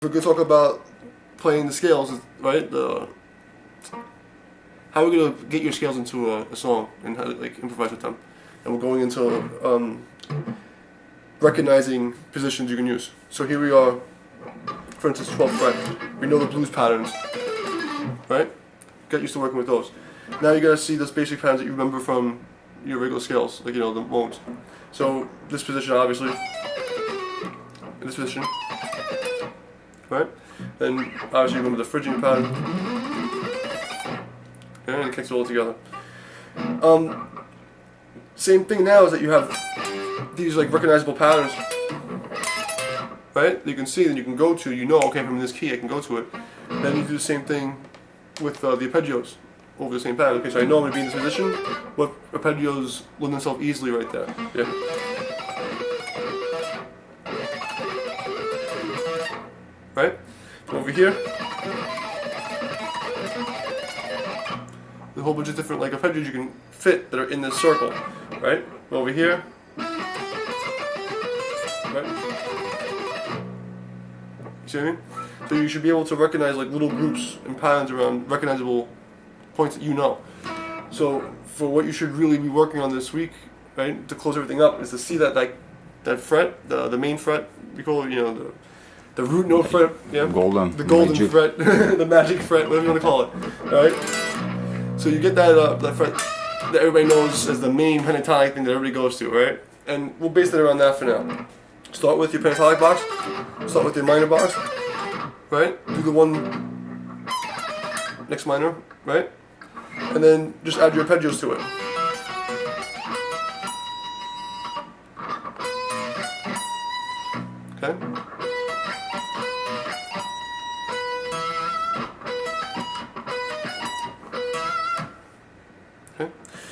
We're going to talk about playing the scales, right? How we're going to get your scales into a song and how to improvise with them. And we're going into recognizing positions you can use. So here we are, for instance, 12th fret. We know the blues patterns, right? Get used to working with those. Now you got to see those basic patterns that you remember from your regular scales, the modes. So this position, obviously, in this position. Right? Then obviously remember the Phrygian pattern. Okay, and it kicks it all together. Same thing now is that you have these recognizable patterns, right? That you can see, that you can go to. You know, okay, from this key I can go to it. Then you do the same thing with the arpeggios over the same pattern. Okay, so I know I'm going to be in this position. What arpeggios lend themselves easily right there? Yeah. Right? Over here, there's a whole bunch of different arpeggios you can fit that are in this circle. Right? Over here. Right? You see what I mean? So you should be able to recognize little groups and patterns around recognizable points that you know. So for what you should really be working on this week, right, to close everything up, is to see that fret, the main fret, we call it, the root note fret, yeah, the golden magic fret, the magic fret, whatever you want to call it. All right. So you get that fret that everybody knows as the main pentatonic thing that everybody goes to, right? And we'll base it around that for now. Start with your pentatonic box. Start with your minor box, right? Do the one next minor, right? And then just add your arpeggios to it. Okay.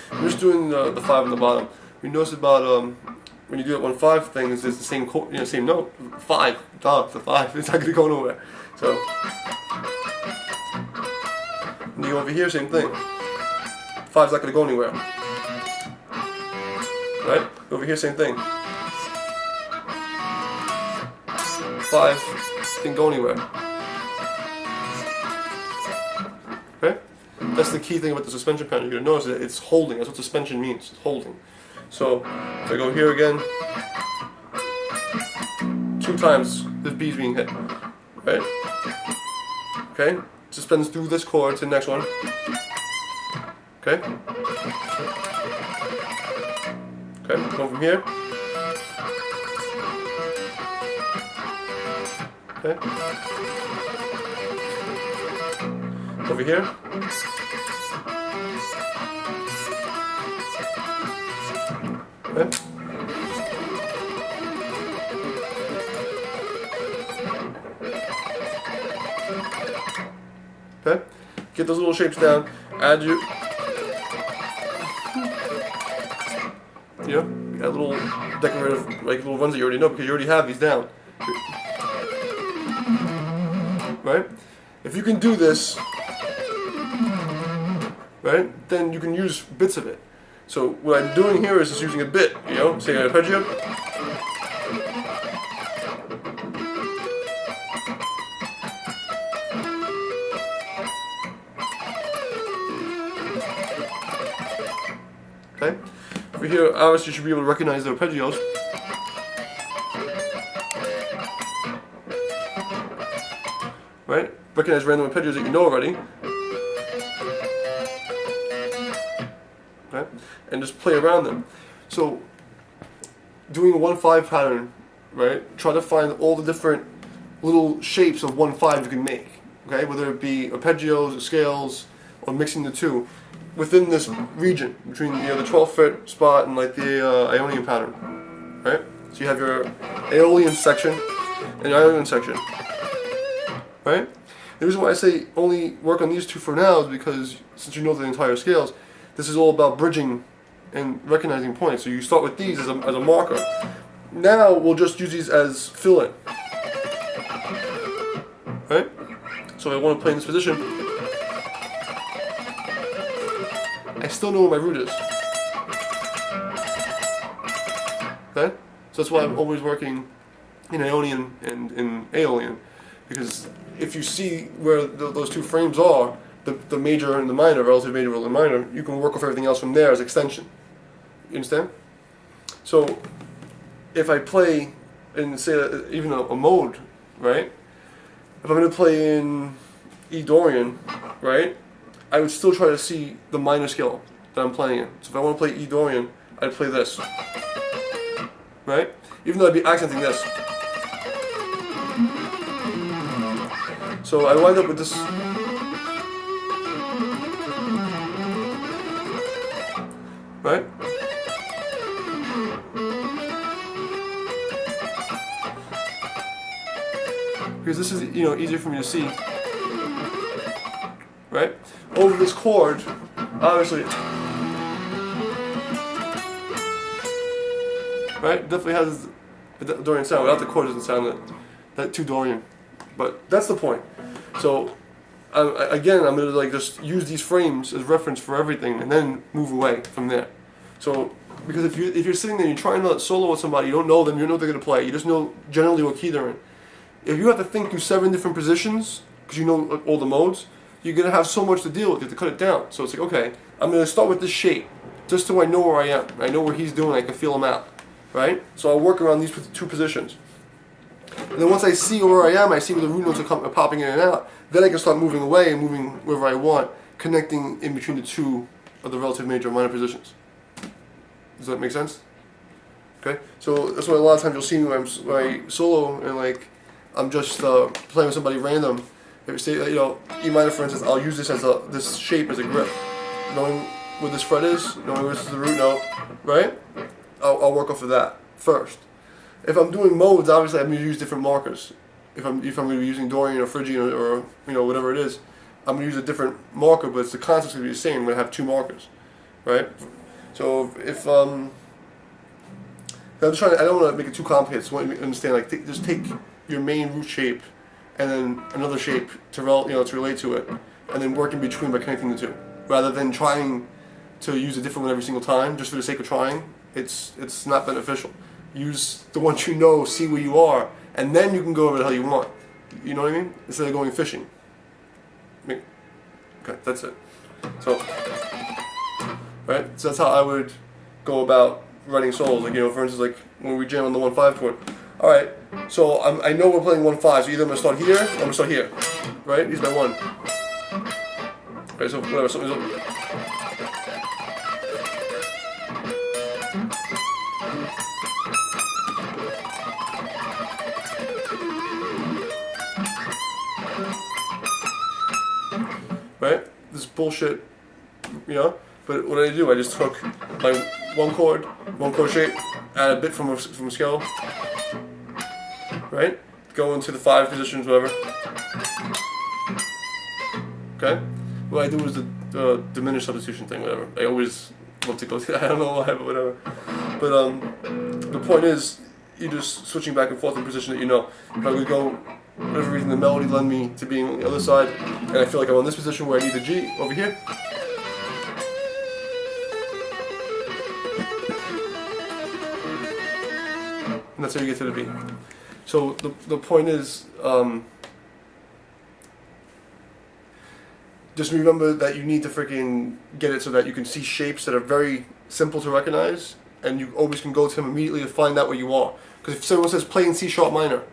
I'm just doing the 5 on the bottom. You notice about when you do that 1-5 thing, it's the same same note. 5, the 5. It's not going to go nowhere. So, and you go over here, same thing. 5's not going to go anywhere. Right? Over here, same thing. 5 didn't go anywhere. Okay? That's the key thing about the suspension pattern. You're going to notice that it's holding. That's what suspension means. It's holding. So if I go here again, 2 times this B is being hit. Right? Okay? Suspends through this chord to the next one. Okay? Okay, go from here. Okay? Over here. Okay. Okay. Get those little shapes down. Add your add little decorative little ones that you already know because you already have these down. Right? If you can do this, right, then you can use bits of it. So what I'm doing here is just using a bit, say an arpeggio. Okay? Over here, obviously you should be able to recognize the arpeggios. Right? Recognize random arpeggios that you know already. Okay? And just play around them. So, doing a 1-5 pattern, right? Try to find all the different little shapes of 1-5 you can make. Okay? Whether it be arpeggios or scales or mixing the two within this region between the 12th fret spot and the Ionian pattern. Right? So you have your Aeolian section and Ionian section. Right? The reason why I say only work on these 2 for now is because since you know the entire scales, this is all about bridging and recognizing points. So you start with these as a marker. Now we'll just use these as fill-in. Right? So if I want to play in this position, I still know where my root is. Okay? So that's why I'm always working in Ionian and in Aeolian. because if you see where those two frames are, the major and the minor, relative major and the minor, you can work with everything else from there as extension. You understand? So if I play in, say, even a mode, right? If I'm going to play in E Dorian, right? I would still try to see the minor scale that I'm playing in. So if I want to play E Dorian, I'd play this, right? Even though I'd be accenting this. So I wind up with this. Right? Because this is, easier for me to see. Right? Over this chord, obviously, right? Definitely has a Dorian sound. Without the chord, it doesn't sound that too Dorian. But that's the point. So again, I'm gonna just use these frames as reference for everything, and then move away from there. So because if you're sitting there, and you're trying to solo with somebody, you don't know them, you don't know what they're gonna play. You just know generally what key they're in. If you have to think through 7 different positions because you know all the modes, you're gonna have so much to deal with. You have to cut it down. So it's like, okay, I'm gonna start with this shape, just so I know where I am. I know where he's doing. I can feel him out, right? So I'll work around these 2 positions. And then once I see where I am, I see where the root notes are popping in and out, then I can start moving away and moving wherever I want, connecting in between the 2 of the relative major and minor positions. Does that make sense? Okay? So that's why a lot of times you'll see me when I solo and I'm just playing with somebody random. If you say, E minor for instance, I'll use this as this shape as a grip. Knowing where this fret is, knowing where this is the root note, right? I'll work off of that first. If I'm doing modes, obviously I'm going to use different markers. If I'm going to be using Dorian or Phrygian or whatever it is, I'm going to use a different marker, but the concept's going to be the same. I'm going to have 2 markers, right? So if I'm just trying to, I don't want to make it too complicated. So I want you to understand, just take your main root shape and then another shape to relate to it, and then work in between by connecting the 2, rather than trying to use a different one every single time just for the sake of trying. It's not beneficial. Use the ones you know, see where you are, and then you can go where the hell you want. You know what I mean? Instead of going fishing. Okay, that's it. So, right? So that's how I would go about writing solos. For instance, when we jam on the 1-5 chord. All right. So I know we're playing 1-5. So either I'm gonna start here or I'm gonna start here. Right? Here's my 1. Okay. So whatever. Something's. Right? This bullshit, but what I just took my 1 chord shape, add a bit from a scale, right? Go into the 5 positions, whatever. Okay? What I do is the diminished substitution thing, whatever. I always love to go through that. I don't know why, but whatever. But the point is, you're just switching back and forth in position that you know. If I would go, for whatever reason, the melody led me to being on the other side, and I feel like I'm on this position where I need the G over here. And that's how you get to the beat. So the point is, just remember that you need to freaking get it so that you can see shapes that are very simple to recognize, and you always can go to them immediately to find out where you are. Because if someone says play in C sharp minor,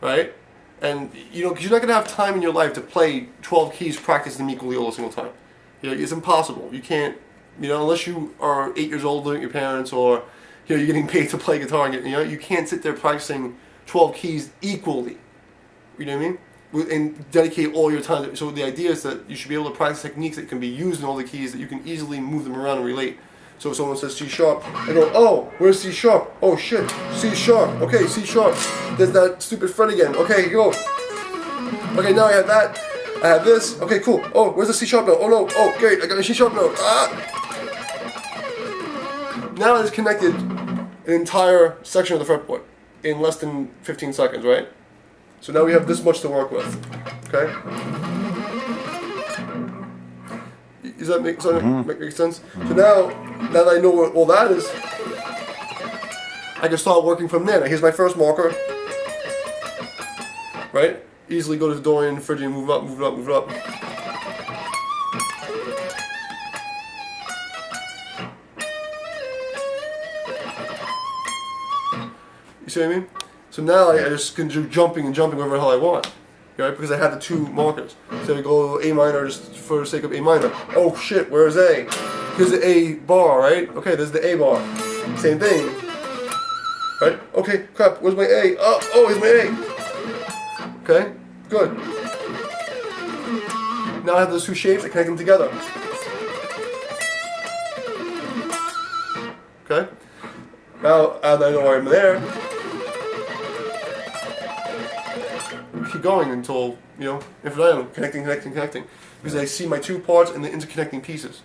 right? And because you're not going to have time in your life to play 12 keys, practice them equally all single time. It's impossible. You can't, unless you are 8 years old living with your parents, or you're getting paid to play guitar. And you can't sit there practicing 12 keys equally. You know what I mean? And dedicate all your time. So the idea is that you should be able to practice techniques that can be used in all the keys, that you can easily move them around and relate. So if someone says C sharp, I go, oh, where's C sharp? Oh shit, C sharp. Okay, C sharp. There's that stupid fret again. Okay, here you go. Okay, now I have that. I have this. Okay, cool. Oh, where's the C sharp note? Oh no. Oh, great. I got a C sharp note. Now it's connected an entire section of the fretboard in less than 15 seconds, right? So now we have this much to work with. Okay? Does that make sense? So now that I know what all that is, I can start working from there. Now here's my first marker, right? easily go to the door in the fridge and move it up, move it up, move it up. You see what I mean? So now I just can do jumping and jumping wherever the hell I want. Right? Because I had the two markers. So I go A minor just for the sake of A minor. Oh shit, where's A? Here's the A bar, right? Okay, there's the A bar. Same thing. Right? Okay, crap, where's my A? Oh, here's my A. Okay, good. Now I have those two shapes, I connect them together. Okay? Now I know why I'm there. Keep going until, infinitum, connecting, because I see my two parts and the interconnecting pieces.